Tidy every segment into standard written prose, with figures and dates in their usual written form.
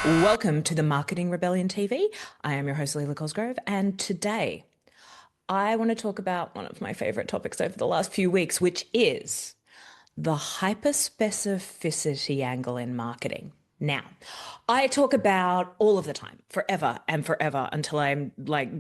Welcome to the Marketing Rebellion TV. I am your host, Leila Cosgrove, and today I want to talk about one of my favorite topics over the last few weeks, which is the hyperspecificity angle in marketing. Now, I talk about all of the time, forever and forever, until I'm like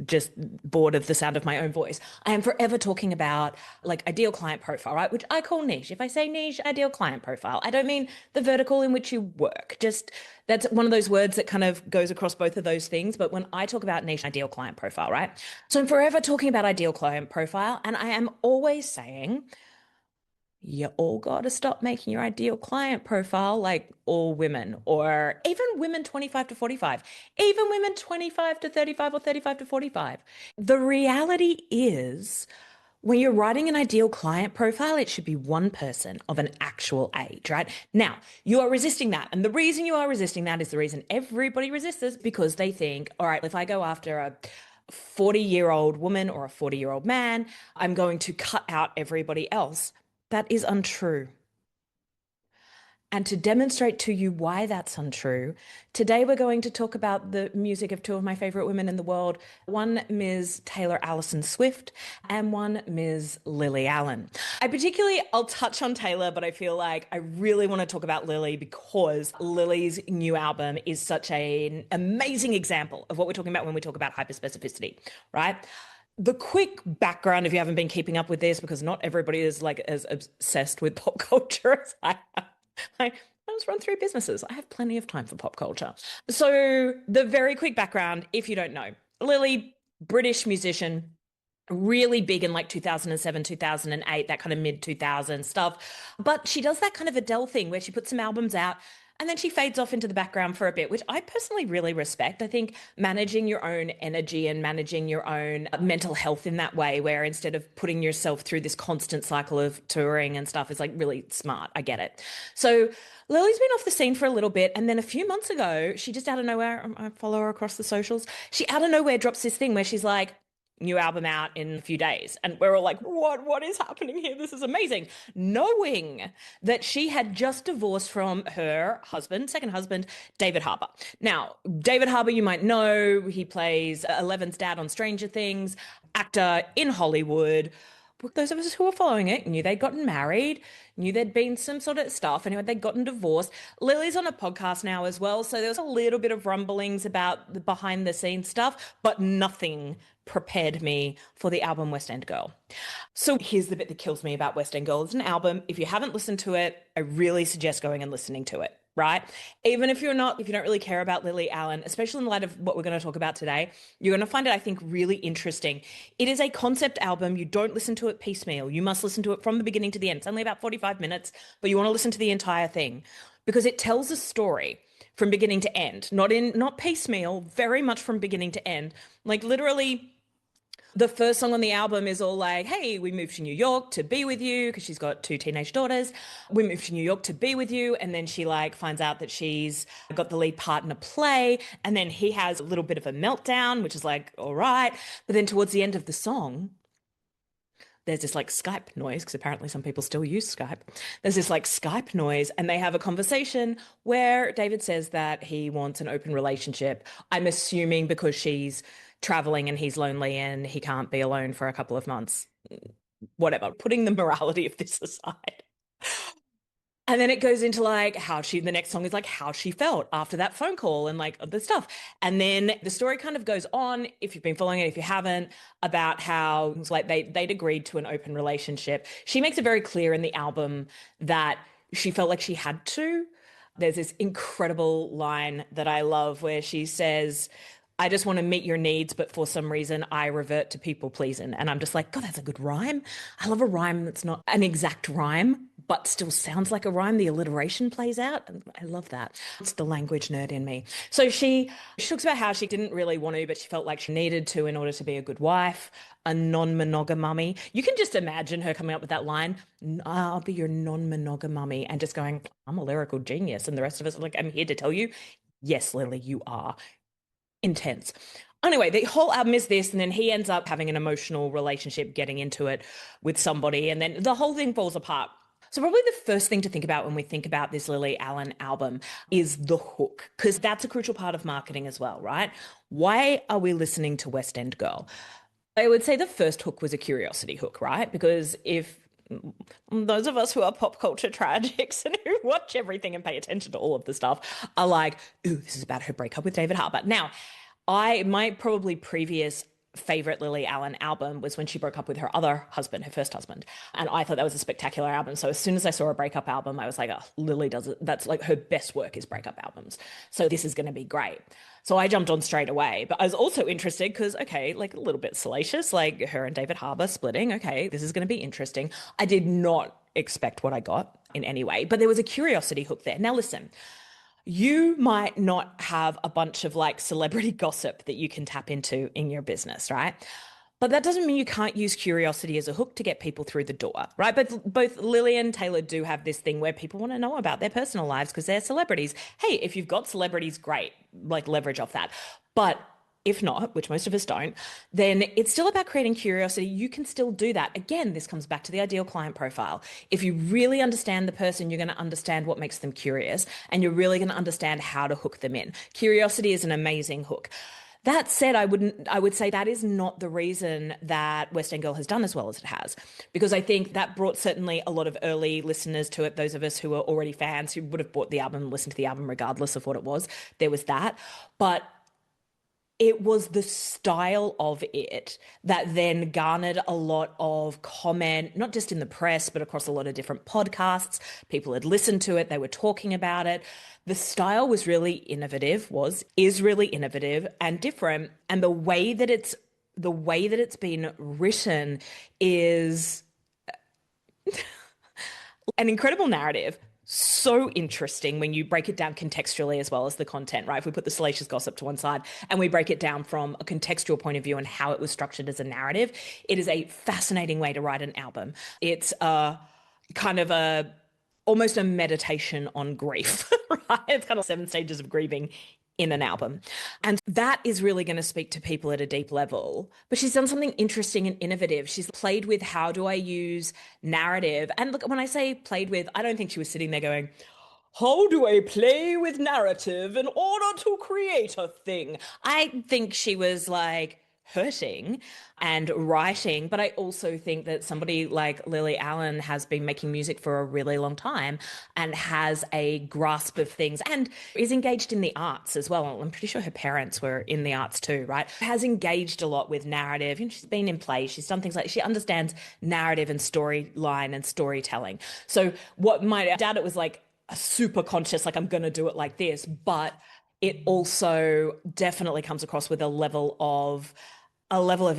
just bored of the sound of my own voice. I am forever talking about like ideal client profile, right? Which I call niche. If I say niche, ideal client profile, I don't mean the vertical in which you work. Just that's one of those words that kind of goes across both of those things. But when I talk about niche, ideal client profile, right? So I'm forever talking about ideal client profile, and I am always saying, you all got to stop making your ideal client profile like all women, or even women 25 to 45, even women 25 to 35 or 35 to 45. The reality is, when you're writing an ideal client profile, it should be one person of an actual age, right? Now, you are resisting that. And the reason you are resisting that is the reason everybody resists this, because they think, all right, if I go after a 40-year-old woman or a 40-year-old man, I'm going to cut out everybody else. That is untrue. And to demonstrate to you why that's untrue, today we're going to talk about the music of two of my favorite women in the world, one Ms. Taylor Allison Swift and one Ms. Lily Allen. I'll touch on Taylor, but I feel like I really want to talk about Lily because Lily's new album is such an amazing example of what we're talking about when we talk about hyperspecificity, right? The quick background, if you haven't been keeping up with this, because not everybody is like as obsessed with pop culture as I am. I just run three businesses. I have plenty of time for pop culture. So the very quick background, if you don't know, Lily, British musician, really big in like 2007, 2008, that kind of mid 2000s stuff. But she does that kind of Adele thing where she puts some albums out and then she fades off into the background for a bit, which I personally really respect. I think managing your own energy and managing your own mental health in that way, where instead of putting yourself through this constant cycle of touring and stuff, is like really smart. I get it. So Lily's been off the scene for a little bit. And then a few months ago, she just out of nowhere, I follow her across the socials, she out of nowhere drops this thing where she's like, new album out in a few days. And we're all like, what is happening here? This is amazing. Knowing that she had just divorced from her husband, second husband, David Harbour. Now, David Harbour, you might know, he plays Eleven's dad on Stranger Things, actor in Hollywood. Those of us who were following it knew they'd gotten married, knew there'd been some sort of stuff, anyway, they'd gotten divorced. Lily's on a podcast now as well, so there was a little bit of rumblings about the behind the scenes stuff, but nothing prepared me for the album West End Girl. So here's the bit that kills me about West End Girl. It's an album. If you haven't listened to it, I really suggest going and listening to it, right? Even if you don't really care about Lily Allen, especially in light of what we're going to talk about today, you're going to find it, I think, really interesting. It is a concept album. You don't listen to it piecemeal. You must listen to it from the beginning to the end. It's only about 45 minutes, but you want to listen to the entire thing because it tells a story from beginning to end, not piecemeal, very much from beginning to end. Like literally, the first song on the album is all like, hey, we moved to New York to be with you, because she's got two teenage daughters. We moved to New York to be with you. And then she like finds out that she's got the lead part in a play. And then he has a little bit of a meltdown, which is like, all right. But then towards the end of the song, there's this like Skype noise, because apparently some people still use Skype. There's this like Skype noise, and they have a conversation where David says that he wants an open relationship. I'm assuming because she's traveling and he's lonely and he can't be alone for a couple of months. Whatever, putting the morality of this aside. And then it goes into like the next song is like how she felt after that phone call and like other stuff. And then the story kind of goes on, if you've been following it, if you haven't, about how it's like they'd agreed to an open relationship. She makes it very clear in the album that she felt like she had to. There's this incredible line that I love where she says, I just want to meet your needs, but for some reason I revert to people pleasing. And I'm just like, God, that's a good rhyme. I love a rhyme that's not an exact rhyme, but still sounds like a rhyme. The alliteration plays out. I love that. It's the language nerd in me. So she talks about how she didn't really want to, but she felt like she needed to in order to be a good wife, a non-monogam mummy. You can just imagine her coming up with that line, I'll be your non-monogam mummy, and just going, I'm a lyrical genius. And the rest of us are like, I'm here to tell you, yes, Lily, you are. Intense. Anyway, the whole album is this, and then he ends up having an emotional relationship, getting into it with somebody, and then the whole thing falls apart. So probably the first thing to think about when we think about this Lily Allen album is the hook, because that's a crucial part of marketing as well, right? Why are we listening to West End Girl? I would say the first hook was a curiosity hook, right? Because if those of us who are pop culture tragics and who watch everything and pay attention to all of the stuff are like, ooh, this is about her breakup with David Harbour. Now, my probably previous favorite Lily Allen album was when she broke up with her other husband, her first husband. And I thought that was a spectacular album. So as soon as I saw a breakup album, I was like, oh, Lily does it. That's like her best work is breakup albums. So this is going to be great. So I jumped on straight away. But I was also interested because, okay, like a little bit salacious, like her and David Harbour splitting. Okay, this is going to be interesting. I did not expect what I got in any way, but there was a curiosity hook there. Now, listen, you might not have a bunch of like celebrity gossip that you can tap into in your business, right? But that doesn't mean you can't use curiosity as a hook to get people through the door, right? But both Lily and Taylor do have this thing where people want to know about their personal lives because they're celebrities. Hey, if you've got celebrities, great, like leverage off that. But if not, which most of us don't, then it's still about creating curiosity. You can still do that. Again, this comes back to the ideal client profile. If you really understand the person, you're going to understand what makes them curious, and you're really going to understand how to hook them in. Curiosity is an amazing hook. That said, I would say that is not the reason that West End Girl has done as well as it has, because I think that brought certainly a lot of early listeners to it. Those of us who were already fans who would have bought the album, listened to the album regardless of what it was, there was that. But it was the style of it that then garnered a lot of comment, not just in the press, but across a lot of different podcasts. People had listened to it, they were talking about it. The style was really innovative, is really innovative and different. And the way that it's been written is an incredible narrative. So interesting when you break it down contextually as well as the content, right? If we put the salacious gossip to one side and we break it down from a contextual point of view and how it was structured as a narrative, it is a fascinating way to write an album. It's a kind of a almost a meditation on grief, right? It's kind of 7 stages of grieving in an album. And that is really going to speak to people at a deep level. But she's done something interesting and innovative. She's played with how do I use narrative? And look, when I say played with, I don't think she was sitting there going, how do I play with narrative in order to create a thing? I think she was like hurting and writing, but I also think that somebody like Lily Allen has been making music for a really long time and has a grasp of things and is engaged in the arts as well. I'm pretty sure her parents were in the arts too, right? Has engaged a lot with narrative. You know, she's been in plays, she's done things like she understands narrative and storyline and storytelling. So what my dad, it was like a super conscious, like I'm going to do it like this, but it also definitely comes across with a level of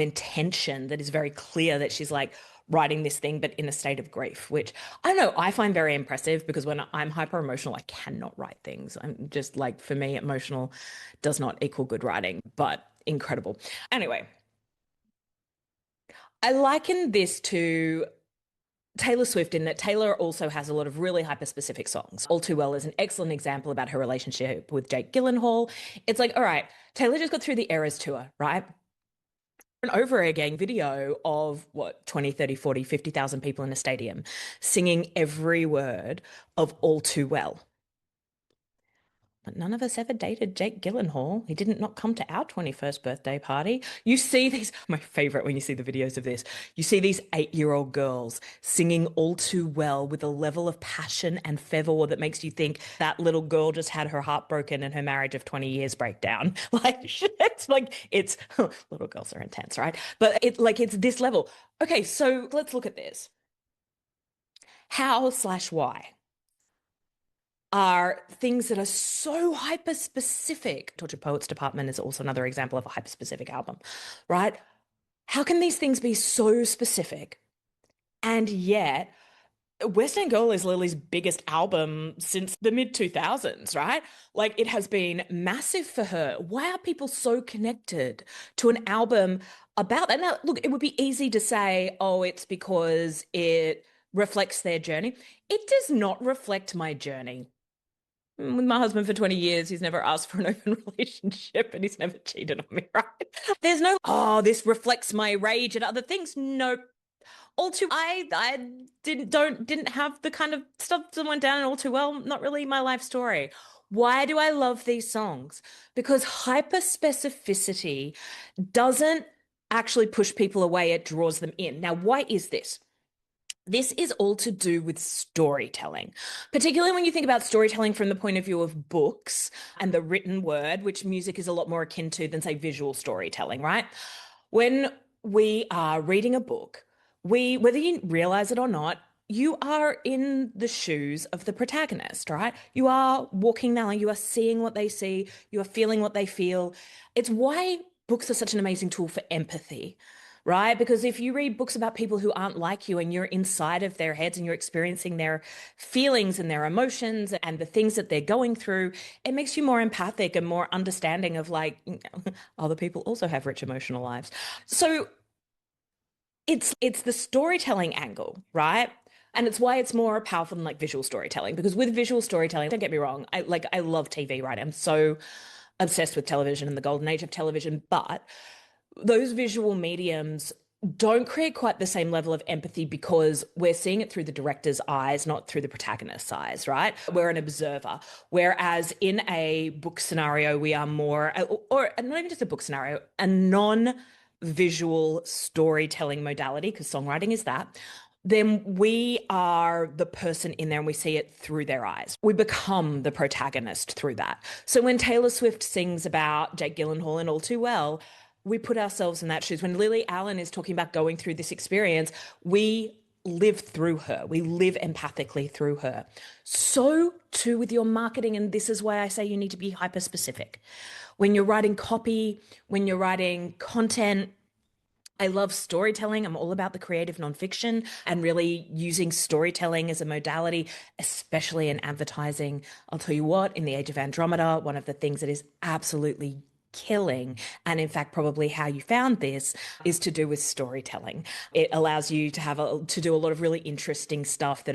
intention that is very clear that she's like writing this thing, but in a state of grief, which I don't know, I find very impressive because when I'm hyper emotional, I cannot write things. I'm just like, for me, emotional does not equal good writing, but incredible. Anyway, I liken this to Taylor Swift in that Taylor also has a lot of really hyper-specific songs. All Too Well is an excellent example about her relationship with Jake Gyllenhaal. It's like, all right, Taylor just got through the Eras tour, right? And over again video of what 20, 30, 40, 50,000 people in a stadium singing every word of All Too Well. But none of us ever dated Jake Gyllenhaal. He didn't not come to our 21st birthday party. You see these, my favorite when you see the videos of this, you see these 8-year-old girls singing All Too Well with a level of passion and fervor that makes you think that little girl just had her heart broken and her marriage of 20 years break down. It's little girls are intense, right? But it's this level. Okay, so let's look at this. How/why are things that are so hyper specific. Tortured Poets Department is also another example of a hyper specific album, right? How can these things be so specific? And yet, West End Girl is Lily's biggest album since the mid 2000s, right? Like it has been massive for her. Why are people so connected to an album about that? Now, look, it would be easy to say, oh, it's because it reflects their journey. It does not reflect my journey. With my husband for 20 years, he's never asked for an open relationship and he's never cheated on me, right? There's no, oh, this reflects my rage and other things. Nope. All too I didn't have the kind of stuff that went down in All Too Well. Not really my life story. Why do I love these songs? Because hyper specificity doesn't actually push people away, it draws them in. Now, why is this? This is all to do with storytelling, particularly when you think about storytelling from the point of view of books and the written word, which music is a lot more akin to than, say, visual storytelling, right? When we are reading a book, whether you realize it or not, you are in the shoes of the protagonist, right? You are walking that line, you are seeing what they see, you are feeling what they feel. It's why books are such an amazing tool for empathy, right? Because if you read books about people who aren't like you and you're inside of their heads and you're experiencing their feelings and their emotions and the things that they're going through, it makes you more empathic and more understanding of like other people also have rich emotional lives. So it's the storytelling angle, right? And it's why it's more powerful than like visual storytelling. Because with visual storytelling, don't get me wrong, I love TV, right? I'm so obsessed with television and the golden age of television, but those visual mediums don't create quite the same level of empathy because we're seeing it through the director's eyes, not through the protagonist's eyes, right? We're an observer. Whereas in a book scenario, we are more, or not even just a book scenario, a non-visual storytelling modality, because songwriting is that, then we are the person in there and we see it through their eyes. We become the protagonist through that. So when Taylor Swift sings about Jake Gyllenhaal in All Too Well, we put ourselves in that shoes. When Lily Allen is talking about going through this experience, we live through her. We live empathically through her. So too with your marketing. And this is why I say you need to be hyper specific. When you're writing copy, when you're writing content, I love storytelling. I'm all about the creative nonfiction and really using storytelling as a modality, especially in advertising. I'll tell you what, in the age of Andromeda, one of the things that is absolutely killing, and in fact probably how you found this, is to do with storytelling. It allows you to do a lot of really interesting stuff that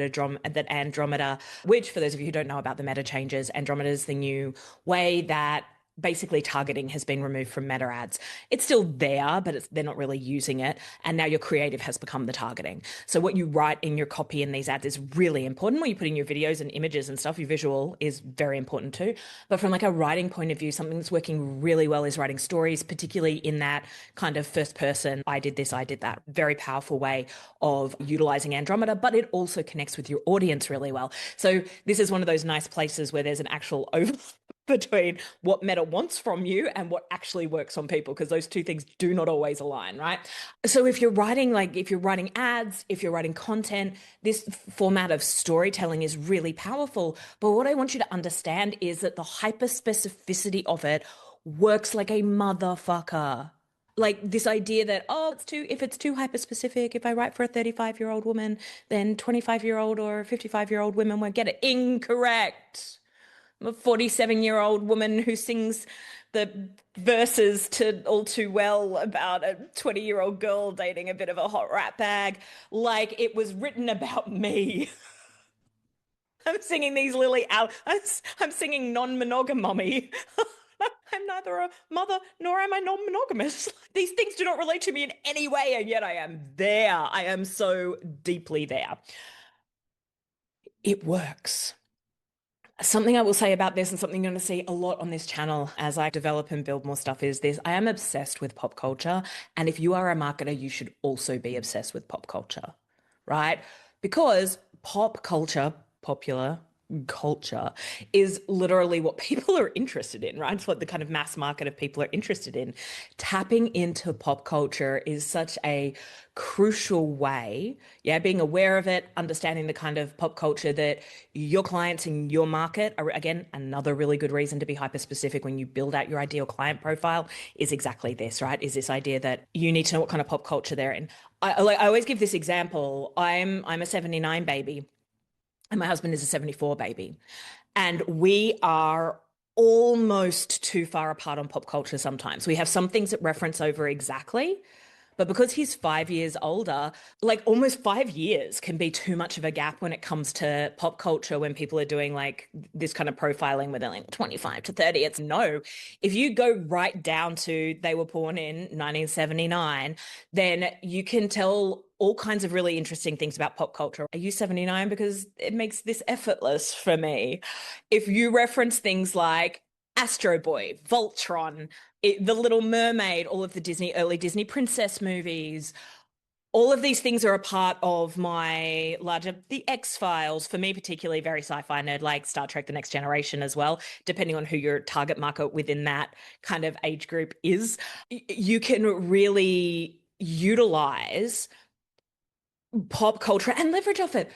Andromeda, which for those of you who don't know about the meta changes, Andromeda is the new way that basically targeting has been removed from meta ads. It's still there, but they're not really using it. And now your creative has become the targeting. So what you write in your copy in these ads is really important. What you put in your videos and images and stuff, your visual is very important too. But from like a writing point of view, something that's working really well is writing stories, particularly in that kind of first person, I did this, I did that. Very powerful way of utilizing Andromeda, but it also connects with your audience really well. So this is one of those nice places where there's an actual overlap between what meta wants from you and what actually works on people, because those two things do not always align, right? So if you're writing ads, if you're writing content, this format of storytelling is really powerful. But what I want you to understand is that the hyper specificity of it works like a motherfucker. Like this idea that, oh, if it's too hyper specific, if I write for a 35-year-old woman, then 25-year-old or 55-year-old women won't get it. Incorrect. I'm a 47-year-old woman who sings the verses to All Too Well about a 20-year-old girl dating a bit of a hot rat bag, like it was written about me. I'm singing these I'm singing non-monogamy. I'm neither a mother nor am I non-monogamous. These things do not relate to me in any way, and yet I am there. I am so deeply there. It works. Something I will say about this, and something you're going to see a lot on this channel as I develop and build more stuff, is this. I am obsessed with pop culture. And if you are a marketer, you should also be obsessed with pop culture, right? Because pop culture, popular culture, is literally what people are interested in, right? It's what the kind of mass market of people are interested in. Tapping into pop culture is such a crucial way, yeah, being aware of it, understanding the kind of pop culture that your clients in your market are. Again, another really good reason to be hyper specific when you build out your ideal client profile is exactly this, right? Is this idea that you need to know what kind of pop culture they're in. I always give this example. I'm a 79 baby and my husband is a 74 baby. And we are almost too far apart on pop culture sometimes. We have some things that reference over exactly, But because he's 5 years older, like almost 5 years can be too much of a gap when it comes to pop culture when people are doing like this kind of profiling with like 25 to 30. It's no. If you go right down to they were born in 1979, then you can tell all kinds of really interesting things about pop culture. I use 79 because it makes this effortless for me. If you reference things like Astro Boy, Voltron, The Little Mermaid, all of the early Disney princess movies, all of these things are a part of my larger, the X-Files, for me particularly, very sci-fi nerd, like Star Trek: The Next Generation as well, depending on who your target market within that kind of age group is. You can really utilize pop culture and leverage off it.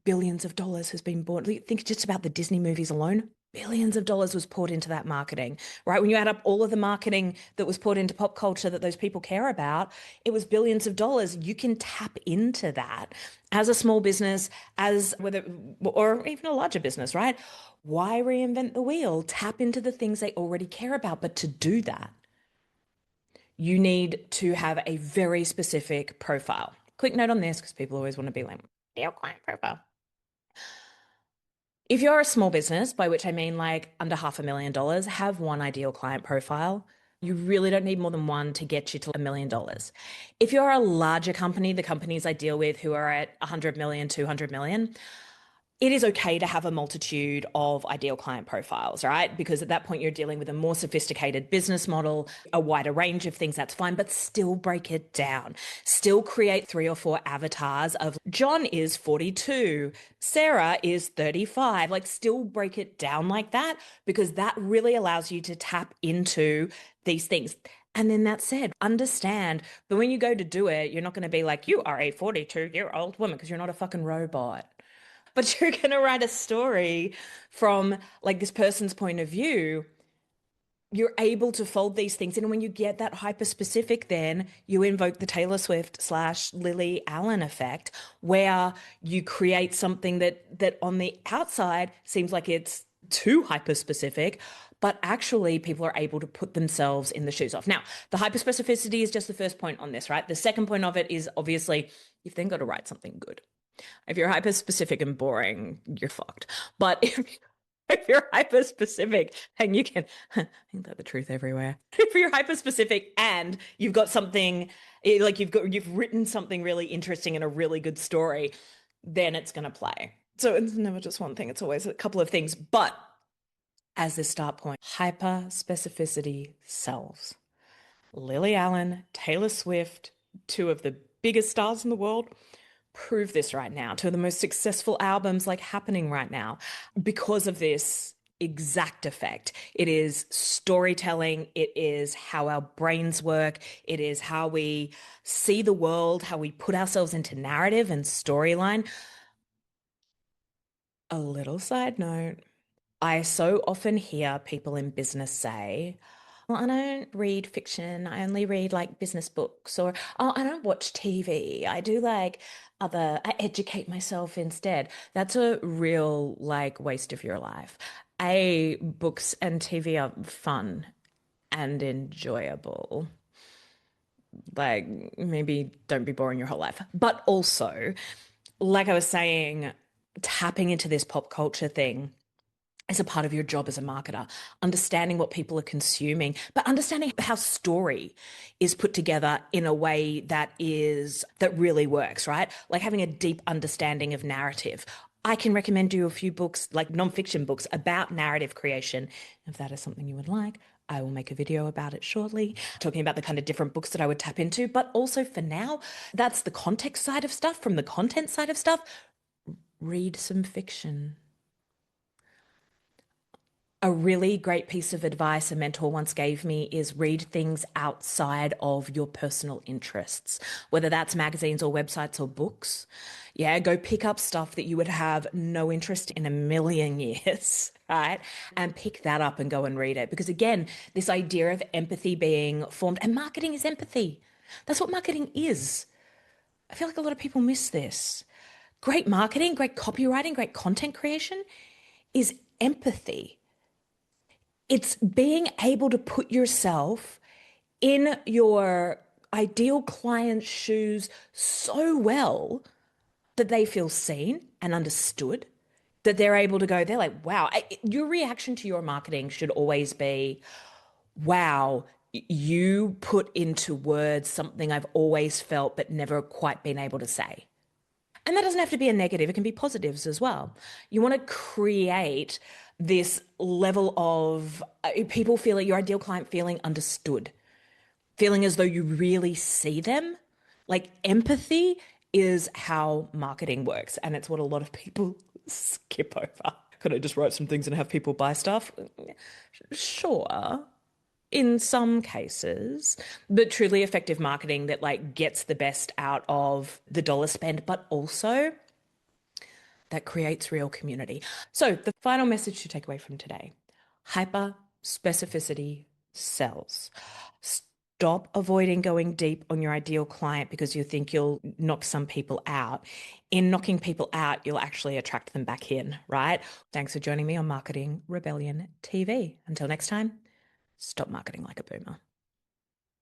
Billions of dollars has been bought. Think just about the Disney movies alone. Billions of dollars was poured into that marketing, right? When you add up all of the marketing that was poured into pop culture that those people care about, it was billions of dollars. You can tap into that as a small business, as whether, or even a larger business, right? Why reinvent the wheel? Tap into the things they already care about. But to do that, you need to have a very specific profile. Quick note on this, because people always want to be like, ideal client profile. If you're a small business, by which I mean like under $500,000, have one ideal client profile. You really don't need more than one to get you to $1 million. If you're a larger company, the companies I deal with who are at 100 million, 200 million, it is okay to have a multitude of ideal client profiles, right? Because at that point, you're dealing with a more sophisticated business model, a wider range of things, that's fine, but still break it down. Still create 3 or 4 avatars of John is 42, Sarah is 35, like still break it down like that, because that really allows you to tap into these things. And then that said, understand that when you go to do it, you're not going to be like, you are a 42-year-old woman, because you're not a fucking robot. But you're going to write a story from like this person's point of view. You're able to fold these things in. And when you get that hyper specific, then you invoke the Taylor Swift / Lily Allen effect, where you create something that on the outside seems like it's too hyper specific, but actually people are able to put themselves in the shoes of. Now, the hyper specificity is just the first point on this, right? The second point of it is obviously you've then got to write something good. If you're hyper specific and boring, you're fucked. But if you're hyper specific and you can, ain't that the truth everywhere? If you're hyper specific and you've got something like you've written something really interesting and a really good story, then it's going to play. So it's never just one thing. It's always a couple of things. But as the start point, hyper specificity sells. Lily Allen, Taylor Swift, two of the biggest stars in the world, prove this right now. Two of the most successful albums like happening right now because of this exact effect. It is storytelling. It is how our brains work. It is how we see the world, how we put ourselves into narrative and storyline. A little side note. I so often hear people in business say, well, I don't read fiction. I only read like business books, or, oh, I don't watch TV. I do like I educate myself instead. That's a real like waste of your life. Books and TV are fun and enjoyable. Like maybe don't be boring your whole life. But also, like I was saying, tapping into this pop culture thing as a part of your job as a marketer, understanding what people are consuming, but understanding how story is put together in a way that really works, right? Like having a deep understanding of narrative. I can recommend you a few books, like nonfiction books about narrative creation. If that is something you would like, I will make a video about it shortly, talking about the kind of different books that I would tap into. But also for now, that's the context side of stuff. From the content side of stuff, read some fiction. A really great piece of advice a mentor once gave me is read things outside of your personal interests, whether that's magazines or websites or books. Yeah, go pick up stuff that you would have no interest in a million years, right? And pick that up and go and read it. Because again, this idea of empathy being formed, and marketing is empathy. That's what marketing is. I feel like a lot of people miss this. Great marketing, great copywriting, great content creation is empathy. It's being able to put yourself in your ideal client's shoes so well that they feel seen and understood, that they're able to go, they're like, wow. Your reaction to your marketing should always be, wow, you put into words something I've always felt but never quite been able to say. And that doesn't have to be a negative, it can be positives as well. You want to create this level of people feeling, your ideal client feeling understood, feeling as though you really see them. Like empathy is how marketing works. And it's what a lot of people skip over. Could I just write some things and have people buy stuff? Sure, in some cases, but truly effective marketing that like gets the best out of the dollar spend, but also that creates real community. So the final message to take away from today: hyper specificity sells. Stop avoiding going deep on your ideal client because you think you'll knock some people out. In knocking people out, you'll actually attract them back in, right? Thanks for joining me on Marketing Rebellion TV. Until next time, stop marketing like a boomer.